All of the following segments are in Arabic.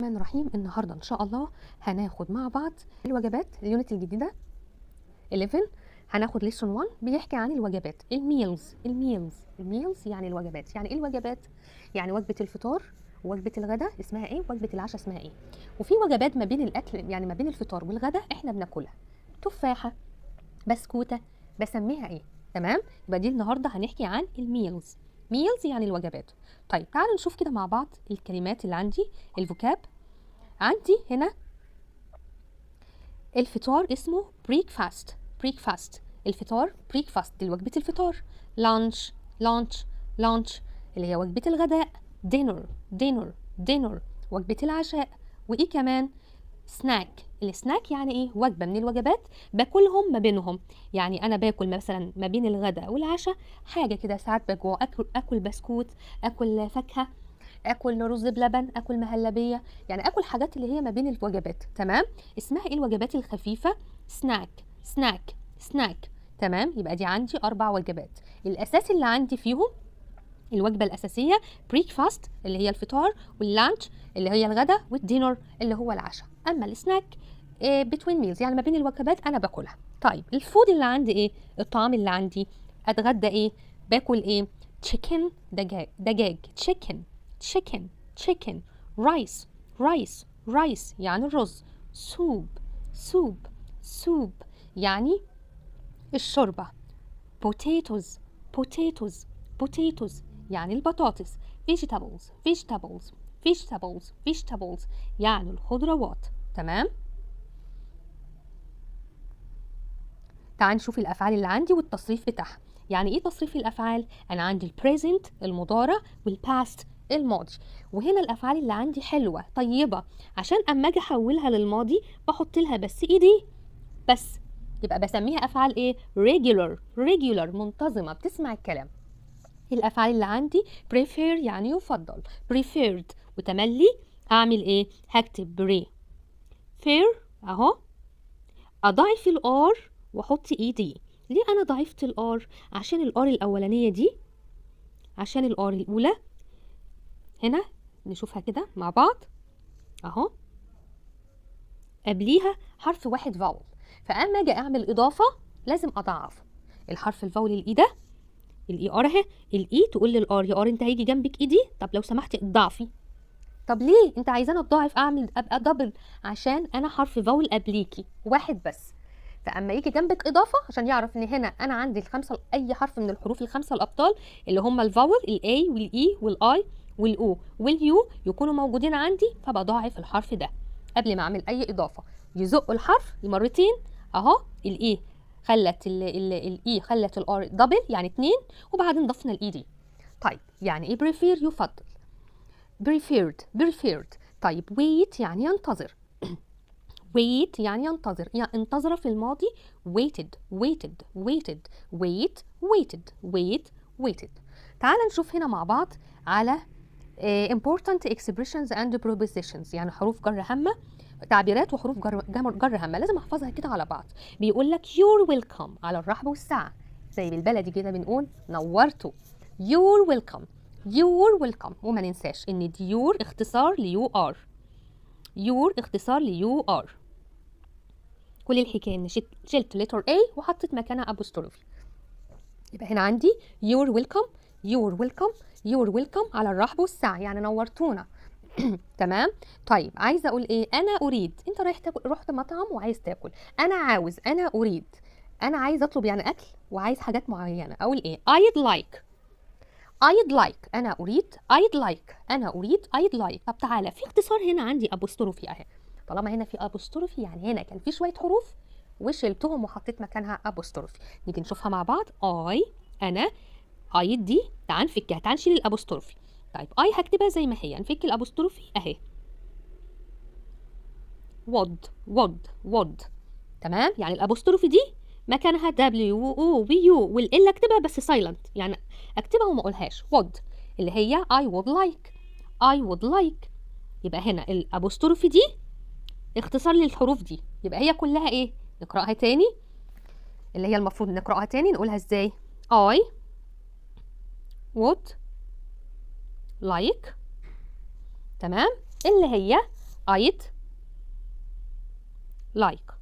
الرحمن الرحيم. النهارده ان شاء الله هناخد مع بعض الوجبات، اليونت الجديده 11. هناخد ليسون 1 بيحكي عن الوجبات، الميلز يعني الوجبات. يعني ايه الوجبات؟ يعني وجبه الفطار، وجبه الغداء اسمها ايه، وجبه العشاء اسمها ايه. وفي وجبات ما بين الاكل، يعني ما بين الفطار والغداء احنا بناكلها، تفاحه، بسكوته، بسميها ايه. تمام؟ يبقى دي النهارده هنحكي عن الميلز. ميلز يعني الوجبات. طيب تعالوا نشوف كده مع بعض الكلمات اللي عندي، الفوكاب. عندي هنا الفطار اسمه بريكفاست، الفطار بريكفاست دي وجبة الفطار. لانش اللي هي وجبة الغداء. دينر وجبة العشاء. وايه كمان؟ سناك. السناك يعني ايه؟ وجبة من الوجبات باكلهم ما بينهم. يعني انا باكل مثلا ما بين الغداء والعشاء حاجة كده، ساعات بجوع اكل بسكوت، اكل فاكهة، اكل رز بلبن، اكل مهلبيه، يعني اكل حاجات اللي هي ما بين الوجبات. تمام؟ اسمها ايه الوجبات الخفيفه؟ سناك. تمام؟ يبقى دي عندي 4 وجبات. الاساس اللي عندي فيهم الوجبه الاساسيه بريكفاست اللي هي الفطار، واللانش اللي هي الغداء، والدينر اللي هو العشاء. اما السناك بتوين ميلز يعني ما بين الوجبات انا باكلها. طيب الفود اللي عندي ايه؟ الطعام اللي عندي اتغدى ايه؟ باكل ايه؟ تشيكن، دجاج تشيكن. رايس يعني الرز. سوب يعني الشوربه. بوتيتوز يعني البطاطس. vegetables يعني الخضروات. تمام؟ تعال نشوف الافعال اللي عندي والتصريف بتاعها. يعني ايه تصريف الافعال؟ انا عندي البريزنت المضارع، والباست الماضي. وهنا الافعال اللي عندي حلوه طيبه، عشان اما اجي احولها للماضي بحط لها بس ايدي بس، يبقى بسميها افعال ايه؟ regular منتظمه بتسمع الكلام. الافعال اللي عندي prefer يعني يفضل، preferred، وتملي هعمل ايه؟ هكتب بري fair اهو، اضعف الار واحط ايدي. ليه انا ضعفت الار؟ عشان الار الاولانيه دي، عشان الار الاولى هنا نشوفها كده مع بعض اهو، قبليها حرف واحد فاول، فاما اجي اعمل اضافه لازم اضعف الحرف الفاول. الاي ده الاي ار اهي، الاي تقول للار يا ار انت هيجي جنبك ايدي، طب لو سمحتي اضعفي. طب ليه انت عايزاني اضاعف اعمل ابقى دبل؟ عشان انا حرف فاول قبليكي واحد بس، فاما يجي جنبك اضافه عشان يعرف ان هنا انا عندي الخمسه، اي حرف من الحروف الخمسه الابطال اللي هم الفاول، الاي والاي والاي والاو واليو يكونوا موجودين عندي، فبضاعف الحرف ده قبل ما اعمل اي اضافه. يزق الحرف مرتين اهو، الاي خلت الاي خلت الار دبل يعني 2، وبعدين ضفنا الاي دي. طيب يعني ايه بريفير؟ يفضل. preferred. طيب wait يعني ينتظر. يعني انتظر في الماضي waited. تعال نشوف هنا مع بعض على important expressions and prepositions، يعني حروف جر همة، تعبيرات وحروف جر همة لازم احفظها كده على بعض. بيقول لك you're welcome على الرحب والسعة، زي بالبلدي كده بنقول نورتوا. you're welcome. وما ننساش ان دي يور اختصار ليو ار، كل الحكايه ان شلت لتر اي وحطيت مكانها ابوستروفي. يبقى هنا عندي you're welcome على الرحب والسعة، يعني نورتونا. تمام؟ طيب عايزه اقول ايه؟ انا اريد، انت رايح تاكل، رحت مطعم وعايز تاكل، انا عاوز، انا اريد، انا عايز اطلب يعني اكل وعايز حاجات معينه، اقول ايه؟ I'd like انا اريد، I'd like. طب تعالى في اختصار هنا عندي ابوستروفي اهي، طالما هنا في ابوستروفي يعني هنا كان في شويه حروف وشلتهم وحطيت مكانها ابوستروفي. نيجي نشوفها مع بعض. انا دي تعال نفكها، تعال نشيل الابوستروفي. طيب هكتبها زي ما هي، نفك الابوستروفي اهي، would. تمام؟ يعني الابوستروفي دي مكانها W و B U، والإل اكتبها بس سايلنت، يعني اكتبها وما اقولهاش. would اللي هي I would like. يبقى هنا الابوستروفي دي اختصار للحروف دي، يبقى هي كلها ايه؟ نقراها تاني، اللي هي المفروض نقراها تاني، نقولها ازاي؟ I would like. تمام؟ اللي هي I'd like.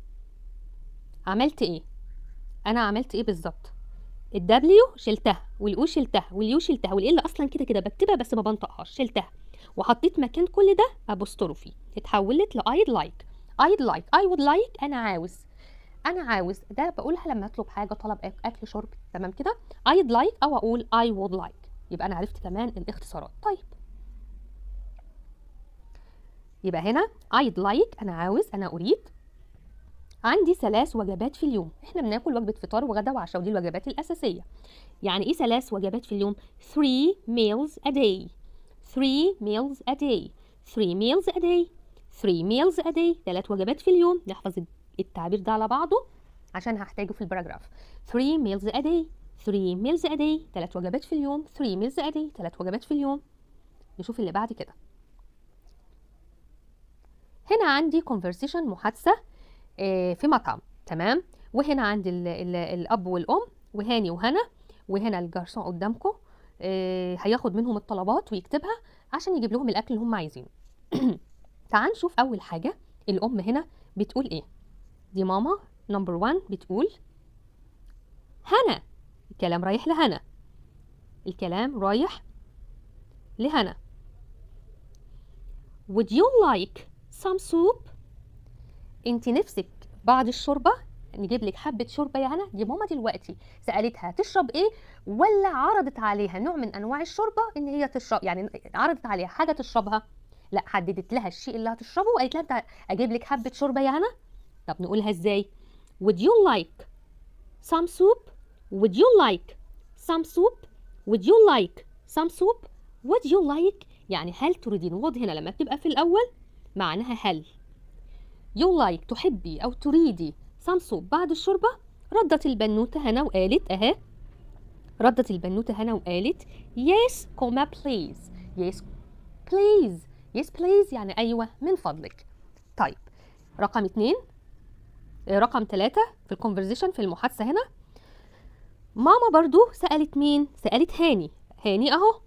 عملت ايه؟ انا عملت ايه بالظبط؟ الدبليو شلتها والاو شلتها واليو شلتها والال اصلا كده كده بكتبها بس ما بنطقهاش، شلتها وحطيت مكان كل ده ابوستروفي، اتحولت ل I'd like. I'd like I would like انا عاوز ده بقولها لما اطلب حاجه، طلب اكل شرب، تمام كده. I'd like او اقول I would like، يبقى انا عرفت كمان الاختصارات. طيب يبقى هنا I'd like انا عاوز، انا اريد. عندي 3 وجبات في اليوم، احنا بناكل وجبه فطار وغدا وعشاء ودي الوجبات الاساسيه. يعني ايه 3 وجبات في اليوم؟ 3 meals a day. 3 meals a day. 3 meals a day. 3 meals a day. 3 وجبات في اليوم. نحفظ التعبير ده على بعضه عشان هحتاجه في الباراجراف. 3 meals a day. 3 meals a day. 3 وجبات في اليوم. 3 meals a day. 3 وجبات في اليوم. نشوف اللي بعد كده. هنا عندي conversation محادثة في مطعم، تمام. وهنا عندي الأب والأم وهاني وهنا، وهنا الجارسون قدامكم هياخد منهم الطلبات ويكتبها عشان يجيب لهم الأكل اللي هم عايزينه. تعال نشوف أول حاجة الأم هنا بتقول إيه. دي ماما نمبر 1 بتقول هنا. الكلام رايح لهنا. الكلام رايح لهنا. Would you like some soup؟ انت نفسك بعد الشوربة نجيب لك حبة شوربة يا هنا؟ دي ماما دلوقتي سألتها تشرب ايه، ولا عرضت عليها نوع من انواع الشوربة ان هي تشرب، يعني عرضت عليها حاجة تشربها؟ لا، حددت لها الشيء اللي هتشربه وقالت لها انت اجيب لك حبة شوربة يا هنا. طب نقولها ازاي؟ Would you like some soup؟ Would you like some soup؟ Would you like some soup؟ Would you like يعني هل تريدين. would هنا لما بتبقى في الأول معناها هل. you like تحبي أو تريدي some soup بعد الشوربة. ردت البنوتة هنا وقالت yes comma please. yes please. yes please يعني أيوة من فضلك. طيب رقم 3 في الكونفرزيشن في المحادثة هنا، ماما برضو سألت مين؟ سألت هاني. هاني اهو،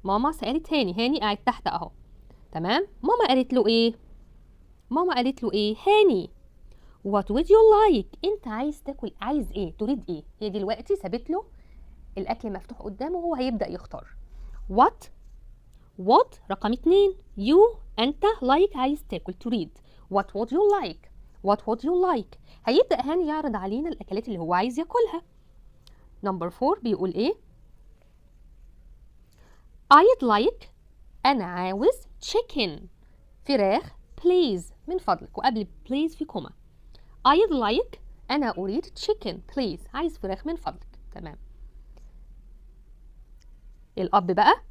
ماما سألت هاني قاعد تحت اهو، تمام. ماما قالت له ايه؟ هاني what would you like؟ انت عايز تاكل، عايز ايه، تريد ايه؟ هي دلوقتي سابت له الاكل مفتوح قدامه وهو هيبدأ يختار. what رقم 2 you انت like عايز تاكل تريد. what would you like؟ هيبدأ هاني يعرض علينا الاكلات اللي هو عايز ياكلها. نمبر 4 بيقول ايه؟ I'd like أنا عاوز chicken فراخ please من فضلك، وقبل please في كوما. I'd like أنا أريد chicken please عايز فراخ من فضلك، تمام. الأب بقى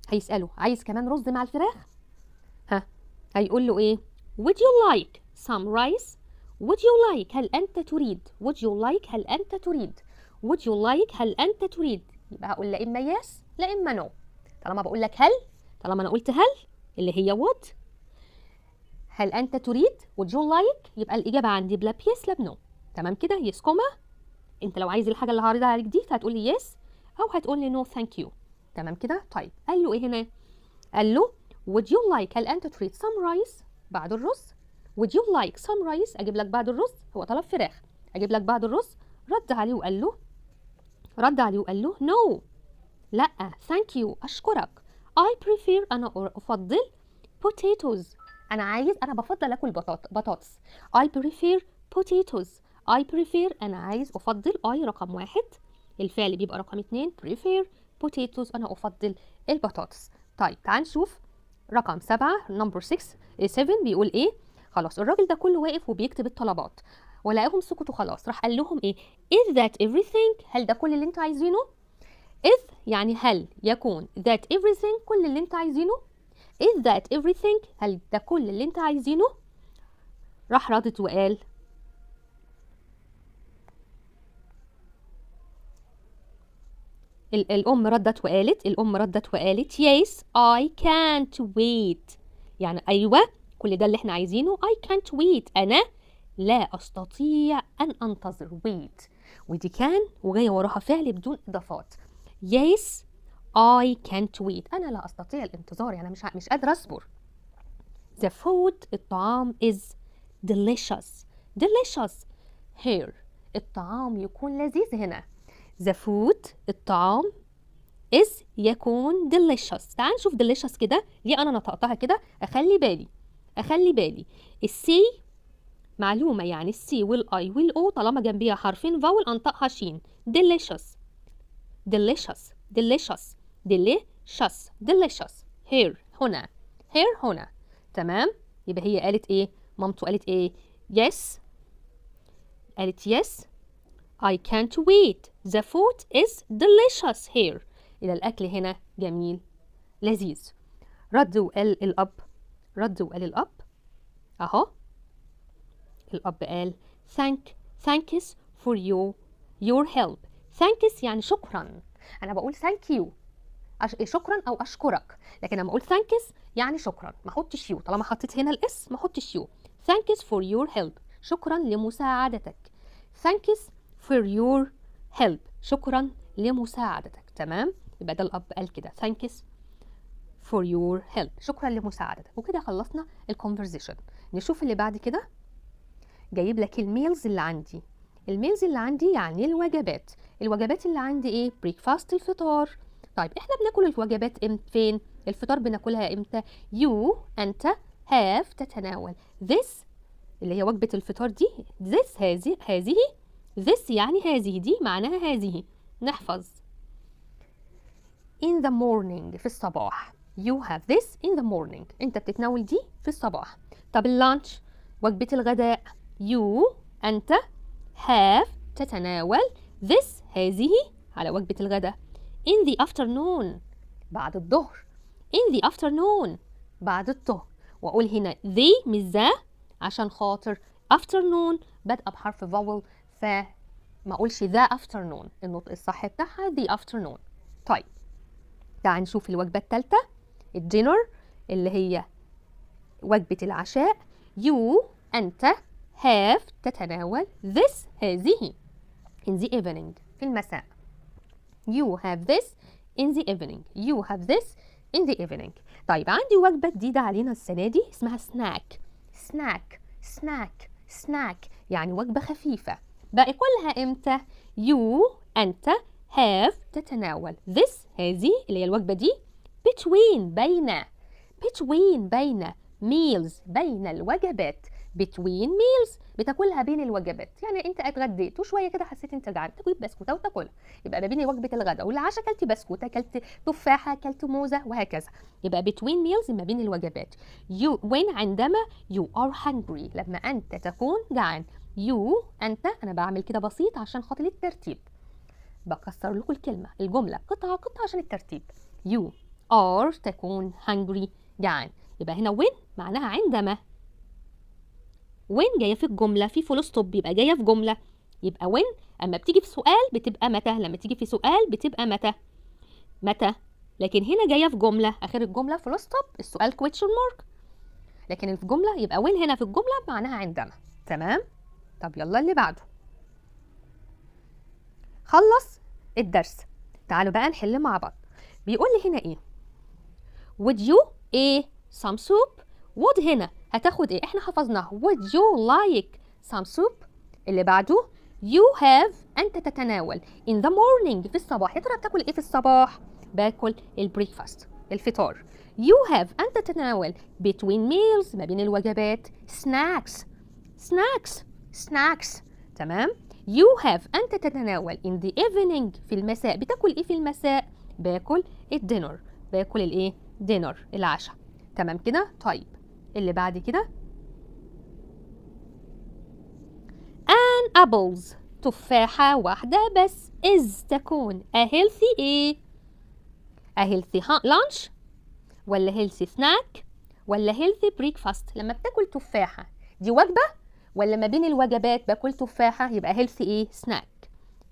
هيسأله عايز كمان رز مع الفراخ؟ هيقول له ايه؟ Would you like some rice؟ Would you like هل أنت تريد؟ Would you like هل أنت تريد؟ Would you like هل أنت تريد؟ يبقى هقول لا إما yes لا إما no. طالما بقول لك هل، طالما أنا قلت هل اللي هي would، هل أنت تريد would you like، يبقى الإجابة عندي بلا yes لا بنو، تمام كده. yes كوما، أنت لو عايز الحاجة اللي هعرضها عليك دي هتقول لي yes أو هتقول لي no thank you، تمام كده. طيب قال له إيه هنا؟ قال له would you like هل أنت تريد some rice بعد الرز؟ would you like some rice أجيب لك بعد الرز، هو طلب فراخ أجيب لك بعد الرز. رد عليه وقال له no لا thank you أشكرك. I prefer أنا أفضل potatoes أنا بفضل أكل بطاطس. I prefer potatoes أنا عايز أفضل. I رقم 1 الفعل بيبقى رقم 2 prefer potatoes أنا أفضل البطاطس. طيب تعال نشوف رقم 7 نمبر 7 بيقول إيه؟ خلاص الراجل ده كله واقف وبيكتب الطلبات ولقاهم سكتوا خلاص، راح قال لهم إيه؟ is that everything هل ده كل اللي انتوا عايزينه؟ is يعني هل يكون that everything كل اللي انت عايزينه؟ is that everything هل ده كل اللي انت عايزينه؟ راح ردت وقال الأم ردت وقالت yes I can't wait يعني أيوة كل ده اللي احنا عايزينه. I can't wait أنا لا أستطيع أن أنتظر. wait ودي كان وجاية وراها فعل بدون إضافات. yes I can't wait أنا لا أستطيع الانتظار يعني مش قادرة أصبر. The food الطعام is delicious. Delicious here الطعام يكون لذيذ هنا. The food الطعام is يكون delicious. تعال نشوف delicious كده. ليه أنا نطقتها كده؟ أخلي بالي السي معلومة، يعني السي والاي والاو طالما جنبيها حرفين فاول أنطقها شين. delicious delicious delicious delicious delicious here هنا here هنا. تمام؟ يبقى هي قالت ايه؟ مامته قالت ايه؟ yes قالت yes I can't wait the food is delicious here. إذا الأكل هنا جميل لذيذ. رد وقال الأب أهو. الأب قال thanks for your help. thanks يعني شكرا. أنا بقول thank you شكرا أو أشكرك، لكن لما أقول thanks يعني شكرا ما أحطش you. طالما حطيت هنا الإس ما أحطش you. thanks for your help شكرا لمساعدتك. thanks for your help شكرا لمساعدتك. تمام؟ يبقى ده الأب قال كده thanks for your help شكرا لمساعدتك. وكده خلصنا الكونفرزيشن. نشوف اللي بعد كده. جايب لك الميلز اللي عندي. الميلز اللي عندي يعني الوجبات. الوجبات اللي عندي ايه؟ بريكفاست الفطار. طيب احنا بناكل الوجبات فين؟ الفطار بناكلها امتى؟ you انت have تتناول this اللي هي وجبة الفطار دي this هذه this يعني هذه دي معناها هذه. نحفظ in the morning في الصباح. you have this in the morning انت بتتناول دي في الصباح. طب اللانش وجبة الغداء you أنت have تتناول this هذه على وجبة الغداء in the afternoon بعد الظهر. in the afternoon بعد الظهر. وأقول هنا the مش the عشان خاطر afternoon بادئة بحرف vowel فما أقولش the afternoon. النطق الصح بتاعها the afternoon. طيب تعال نشوف الوجبة الثالثة الدينر اللي هي وجبة العشاء. you أنت have تتناول this هذه in the evening في المساء. you have this in the evening you have this in the evening. طيب عندي وجبة جديدة علينا السنة دي اسمها snack يعني وجبة خفيفة. بقى كلها امتى؟ you أنت have تتناول this هذه اللي هي الوجبة دي بين meals بين الوجبات. between meals بتاكلها بين الوجبات. يعني انت اتغديت وشويه كده حسيت انت جعان تجيب بسكوته وتاكلها. يبقى ما بين وجبه الغداء والعشاء اكلت بسكوته اكلت تفاحه اكلت موزه وهكذا. يبقى between meals ما بين الوجبات. when عندما you are hungry لما انت تكون جعان. you انت انا بعمل كده بسيط عشان خاطر الترتيب. بكسر لكم الجمله قطعه عشان الترتيب. you are تكون hungry جعان. يبقى هنا when معناها عندما. when جايه في الجمله في فول ستوب يبقى جايه في جمله. يبقى when اما بتيجي في سؤال بتبقى متى. لما تيجي في سؤال بتبقى متى. لكن هنا جايه في جمله اخر الجمله فول ستوب السؤال question mark. لكن في جمله يبقى when هنا في الجمله معناها عندما. تمام؟ طب يلا اللي بعده. خلص الدرس. تعالوا بقى نحل مع بعض. بيقول لي هنا ايه؟ would you ايه some soup. would هنا هتاخد ايه؟ احنا حفظناها would you like some soup. اللي بعده you have انت تتناول in the morning في الصباح. يا ترى بتاكل ايه في الصباح؟ باكل البريكفاست الفطار. you have انت تتناول between meals ما بين الوجبات snacks. تمام؟ you have انت تتناول in the evening في المساء. بتاكل ايه في المساء؟ باكل الدينر باكل الايه؟ دينر العشاء. تمام كده؟ طيب اللي بعد كده an apples تفاحة واحدة بس is تكون a healthy ايه؟ a healthy lunch ولا healthy snack ولا healthy breakfast. لما بتاكل تفاحة دي وجبة ولا ما بين الوجبات باكل تفاحة يبقى healthy ايه؟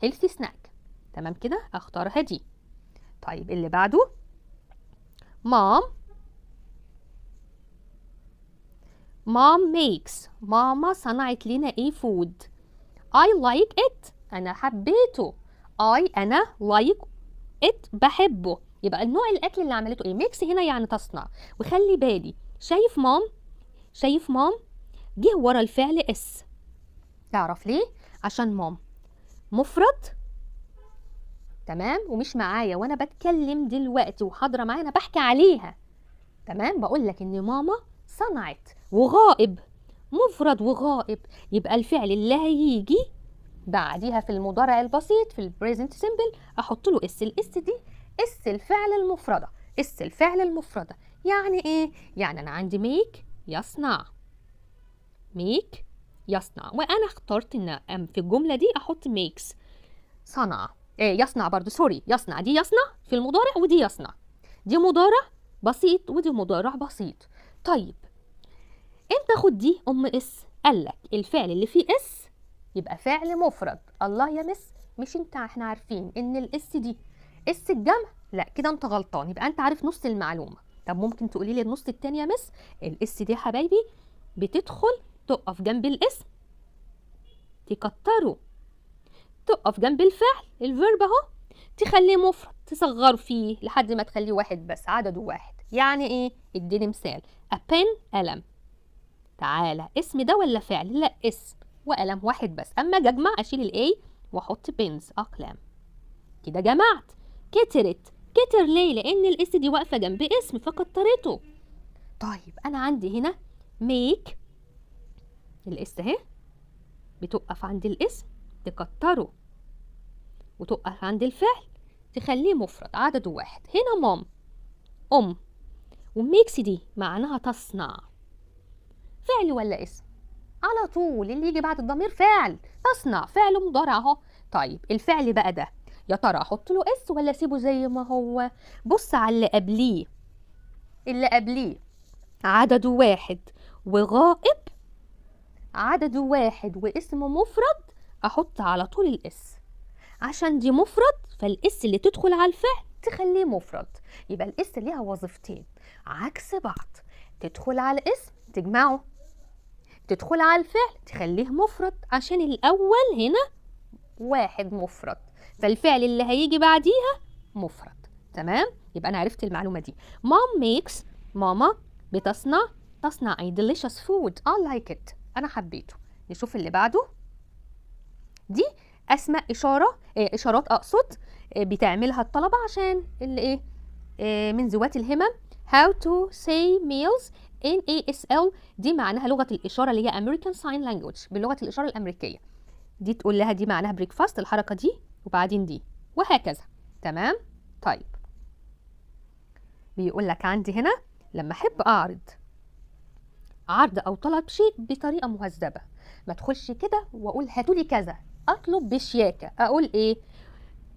healthy snack. تمام كده؟ اختارها دي. طيب اللي بعده mom makes ماما صنعت لنا ايه food. I like it انا حبيته. انا like it بحبه. يبقى النوع الاكل اللي عملته ايه؟ ميكس هنا يعني تصنع. وخلي بالي شايف مام شايف مام جه ورا الفعل اس. تعرف ليه؟ عشان مام مفرد، تمام، ومش معايا وانا بتكلم دلوقتي وحاضره معايا، انا بحكي عليها، تمام. بقول لك ان ماما صنعت، وغائب مفرد وغائب، يبقى الفعل اللي هيجي بعديها في المضارع البسيط في البريزنت سيمبل احط له اس. الاس دي اس الفعل المفرده، اس الفعل المفرده. يعني ايه؟ يعني انا عندي ميك يصنع، ميك يصنع، وانا اخترت ان في الجمله دي احط ميكس صنع، يصنع برضو، سوري، يصنع دي يصنع في المضارع ودي يصنع، دي مضارع بسيط ودي مضارع بسيط. طيب انت خد دي ام اس، قال لك الفعل اللي فيه اس يبقى فعل مفرد. الله يا مس، مش انت احنا عارفين ان الاس دي اس الجمع؟ لا كده انت غلطان، يبقى انت عارف نص المعلومه. طب ممكن تقولي لي النص التاني يا مس؟ الاس دي يا حبايبي بتدخل تقف جنب الاسم تكتره، تقف جنب الفعل الفيرب اهو تخليه مفرد، تصغر فيه لحد ما تخليه واحد بس، عدده واحد. يعني ايه؟ اديني مثال. a pen قلم. تعالى اسم ده ولا فعل؟ لا اسم، وقلم واحد بس. اما اجي اجمع اشيل الاي واحط بنز اقلام، كده جمعت. كترت، كتر ليه؟ لان الاس دي واقفه جنب اسم فكترته. طيب انا عندي هنا ميك، الاس اهي بتقف عند الاسم تكتره، وتقف عند الفعل تخليه مفرد عدده واحد. هنا مام ام، وميكس دي معناها تصنع. فعل ولا اسم؟ على طول اللي يجي بعد الضمير فعل. تصنع فعل مضارع اهو. طيب الفعل بقى ده يا ترى احط له اس ولا اسيبه زي ما هو؟ بص على اللي قبليه، اللي قبليه عدده واحد وغائب، عدده واحد واسم مفرد، احط على طول الاس. عشان دي مفرد فالاس اللي تدخل على الفعل تخليه مفرد. يبقى الاس ليها وظيفتين عكس بعض، تدخل على الاسم تجمعه، تدخل على الفعل تخليه مفرد. عشان الاول هنا واحد مفرد، فالفعل اللي هيجي بعديها مفرد، تمام. يبقى انا عرفت المعلومه دي. مام ميكس، ماما بتصنع، تصنع a delicious food I like it، انا حبيته. نشوف اللي بعده. دي اسماء اشارات اقصد، بتعملها الطلبه عشان اللي من ذوات الهمم. how to say meals in ASL، دي معناها لغه الاشاره اللي هي American Sign Language، بلغه الاشاره الامريكيه. دي تقول لها دي معناها بريكفاست، الحركه دي، وبعدين دي، وهكذا، تمام. طيب بيقول لك عندي هنا لما احب اعرض عرض او طلب شيء بطريقه مهذبه، ما ادخلش كده واقول هاتولي كذا، اطلب بشياكه. اقول ايه؟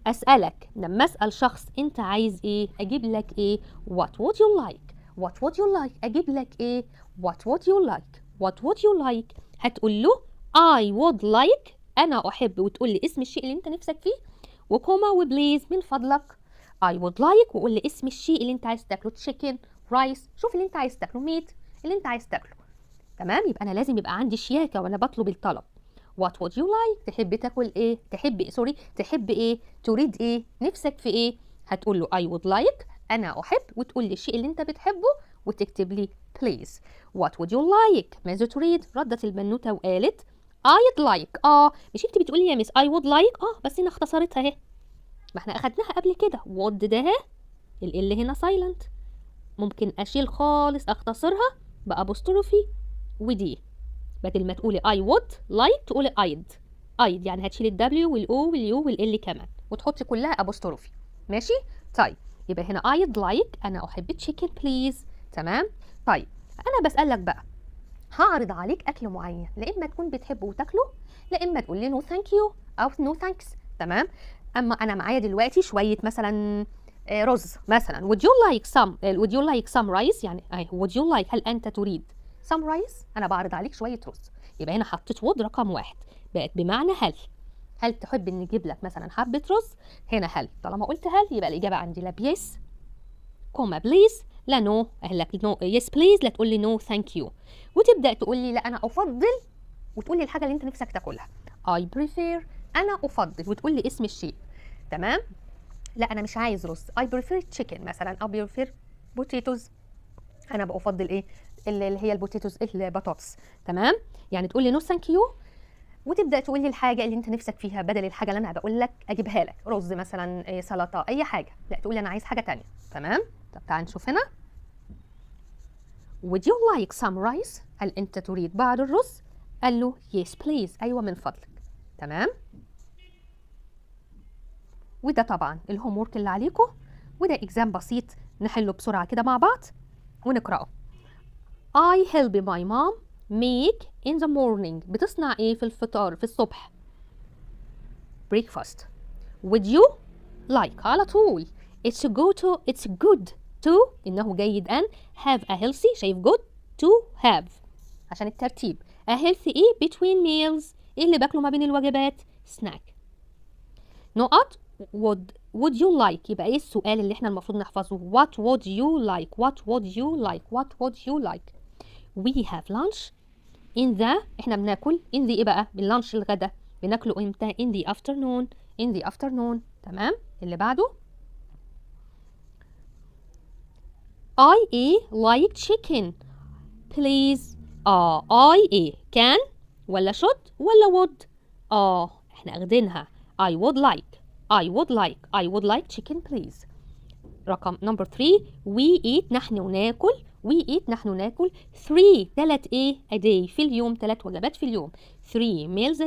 اسالك لما اسال شخص انت عايز ايه، اجيب لك ايه؟ what would you like، what would you like، اجيب لك ايه؟ what would you like، what would you like. هتقول له I would like، انا احب، وتقول لي اسم الشيء اللي انت نفسك فيه، وكوما وبليز من فضلك I would like، وقول لي اسم الشيء اللي انت عايز تاكله، chicken، rice، شوف اللي انت عايز تاكله، meat اللي انت عايز تاكله، تمام. يبقى انا لازم يبقى عندي شياكه وانا بطلب الطلب. what would you like، تحب تاكل ايه، تحب ايه، تريد ايه، نفسك في ايه. هتقول له I would like، انا احب، وتقول لي الشيء اللي انت بتحبه، وتكتب لي please. what would you like، ماذا تريد؟ ردت البنوته وقالت I'd like. مش انت بتقولي يا مس I would like؟ بس هنا اختصرتها اهي، ما احنا اخدناها قبل كده. would ده ال هنا silent، ممكن اشيل خالص اختصرها بأبوستروفي، ودي بدل ما تقولي I would like تقولي I'd يعني هتشيل الدبليو والأو واليو والإل كمان، وتحطي كلها أبوستروفي، ماشي؟ طيب يبقى هنا I'd like، أنا أحب تشيكن بليز، تمام؟ طيب أنا بسألك بقى، هعرض عليك أكل معين، لا إما تكون بتحبه وتاكله، لا إما تقول لي no thank you أو no thanks، تمام؟ أما أنا معايا دلوقتي شوية مثلا رز مثلا، would you like some rice، يعني would you like، هل أنت تريد some rice، أنا بعرض عليك شوية رز. يبقى هنا حطيت would رقم واحد، بقت بمعنى هل تحب إن نجيب لك مثلا حبة رز؟ هنا هل، طالما قلت هل يبقى الإجابة عندي لا yes كوما بليز، لا نو، أقول لك نو يس بليز، لا تقول لي نو ثانك يو، وتبدأ تقول لي لا أنا أفضل، وتقول لي الحاجة اللي أنت نفسك تاكلها. I prefer، أنا أفضل، وتقول لي اسم الشيء، تمام؟ لا أنا مش عايز رز، I prefer chicken مثلا، أو prefer potatoes، أنا بفضل إيه؟ اللي هي البوتيتوز، البطاطس. تمام؟ يعني تقول لي نو ثانك يو، وتبدا تقول لي الحاجه اللي انت نفسك فيها بدل الحاجه اللي انا بقول لك اجيبها لك، رز مثلا، سلطه، اي حاجه. لا، تقول لي انا عايز حاجه تانية. تمام؟ طب تعال نشوف هنا. would you like some rice؟ هل انت تريد بعض الرز؟ قال له yes please، ايوه من فضلك. تمام؟ وده طبعا الهوم ورك اللي عليكم، وده اكزام بسيط نحله بسرعه كده مع بعض ونقراه. I help my mom make in the morning. بتصنع ايه في الفطار في الصبح؟ breakfast. would you like على طول it's good to إنه جيد أن have a healthy، شايف good to have عشان الترتيب. a healthy ايه between meals، ايه اللي باكله ما بين الوجبات؟ snack. نقط would you like، يبقى ايه السؤال اللي احنا المفروض نحفظه؟ what would you like what would you like what would you like. we have lunch in the، احنا بناكل in the ايه بقى؟ باللانش الغدا بناكله امتى؟ in the afternoon in the afternoon. تمام؟ اللي بعده I like chicken please. I can ولا should ولا would؟ احنا اخدينها I would like chicken please. رقم نمبر 3 we eat، نحن ناكل we eat، نحن ناكل 3 ايه a day، في اليوم 3 وجبات في اليوم. 3 meals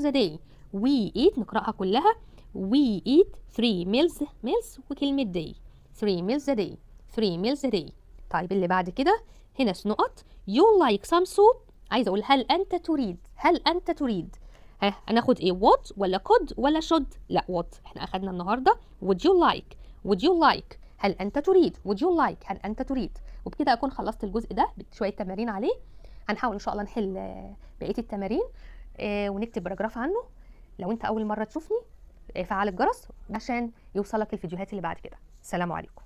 a day. we eat نقرأها كلها we eat 3 meals وكلمة day. 3 meals a day. طيب اللي بعد كده هنا نقط you like some soup، عايزة أقول هل أنت تريد هناخد ايه؟ would ولا could ولا should؟ لا would. احنا أخدنا النهاردة would you like هل أنت تريد. would you like هل أنت تريد. وبكده أكون خلصت الجزء ده بشوية تمارين عليه. هنحاول إن شاء الله نحل بقية التمارين ونكتب باراجراف عنه. لو أنت أول مرة تشوفني فعل الجرس عشان يوصلك الفيديوهات اللي بعد كده. السلام عليكم.